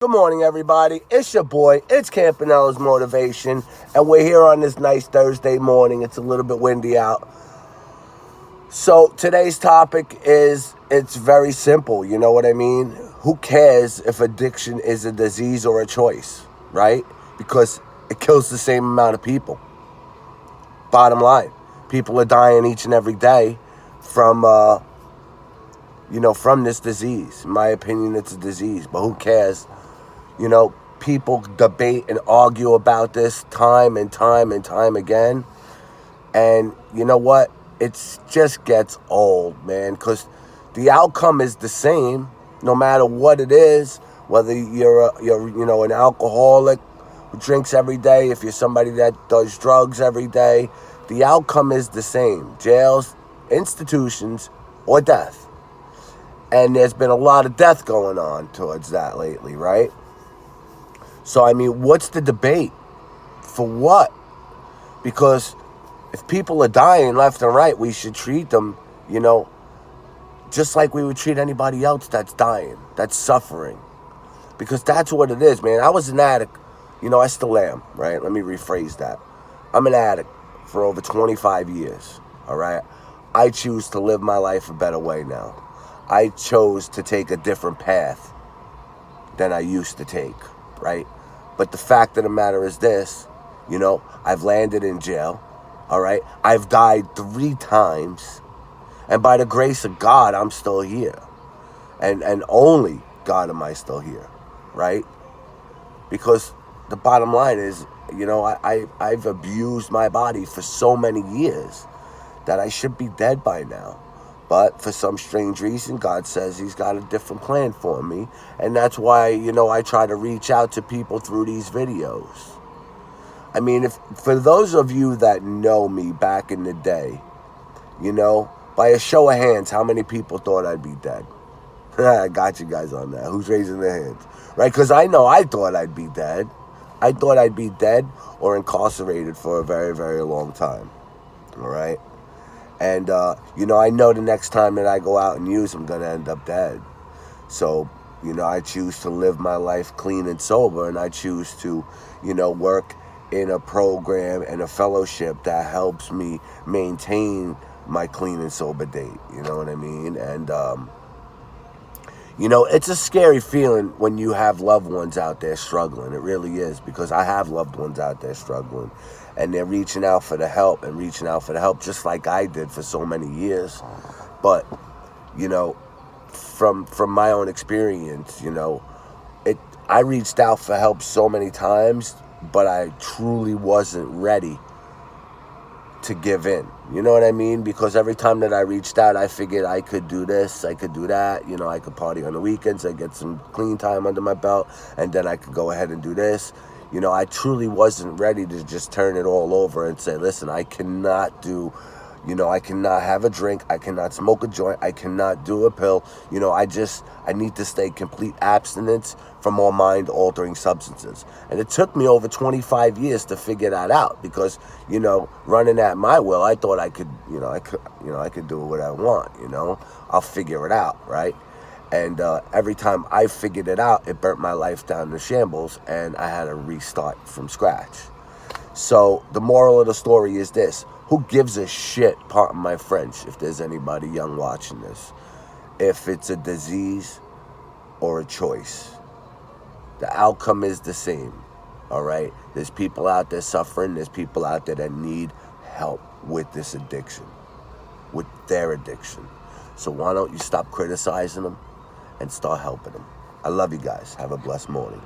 Good morning, everybody. It's your boy. It's Campanella's Motivation, and we're here on this nice Thursday morning. It's a little bit windy out. So today's topic it's very simple. You know what I mean? Who cares if addiction is a disease or a choice, right? Because it kills the same amount of people. Bottom line, people are dying each and every day from from this disease. In my opinion, it's a disease, but who cares? People debate and argue about this time and time and time again. And you know what? It just gets old, man, because the outcome is the same no matter what it is, whether you're an alcoholic who drinks every day, if you're somebody that does drugs every day, the outcome is the same. Jails, institutions, or death. And there's been a lot of death going on towards that lately, right? So, I mean, what's the debate? For what? Because if people are dying left and right, we should treat them, just like we would treat anybody else that's dying, that's suffering. Because that's what it is, man. I was an addict. I still am, right? Let me rephrase that. I'm an addict for over 25 years, all right? I choose to live my life a better way now. I chose to take a different path than I used to take, right? But the fact of the matter is this, I've landed in jail, all right? I've died 3 times, and by the grace of God, I'm still here. And only God am I still here, right? Because the bottom line is, I've abused my body for so many years that I should be dead by now. But for some strange reason, God says he's got a different plan for me. And that's why, I try to reach out to people through these videos. I mean, for those of you that know me back in the day, by a show of hands, how many people thought I'd be dead? I got you guys on that. Who's raising their hands? Right? Because I know I thought I'd be dead. I thought I'd be dead or incarcerated for a very, very long time. All right? And, I know the next time that I go out and use, I'm going to end up dead. So, I choose to live my life clean and sober, and I choose to, work in a program and a fellowship that helps me maintain my clean and sober date. You know what I mean? And, it's a scary feeling when you have loved ones out there struggling. It really is, because I have loved ones out there struggling. And they're reaching out for the help just like I did for so many years. But, from my own experience, I reached out for help so many times, but I truly wasn't ready to give in. You know what I mean? Because every time that I reached out, I figured I could do this, I could do that. I could party on the weekends, I get some clean time under my belt, and then I could go ahead and do this. I truly wasn't ready to just turn it all over and say, listen, I cannot do, I cannot have a drink, I cannot smoke a joint, I cannot do a pill. I need to stay complete abstinence from all mind-altering substances. And it took me over 25 years to figure that out because, running at my will, I thought I could, I could do what I want, I'll figure it out, right? And every time I figured it out, it burnt my life down to shambles, and I had to restart from scratch. So the moral of the story is this. Who gives a shit, pardon my French, if there's anybody young watching this, if it's a disease or a choice? The outcome is the same, all right? There's people out there suffering. There's people out there that need help with this addiction, with their addiction. So why don't you stop criticizing them and start helping them? I love you guys. Have a blessed morning.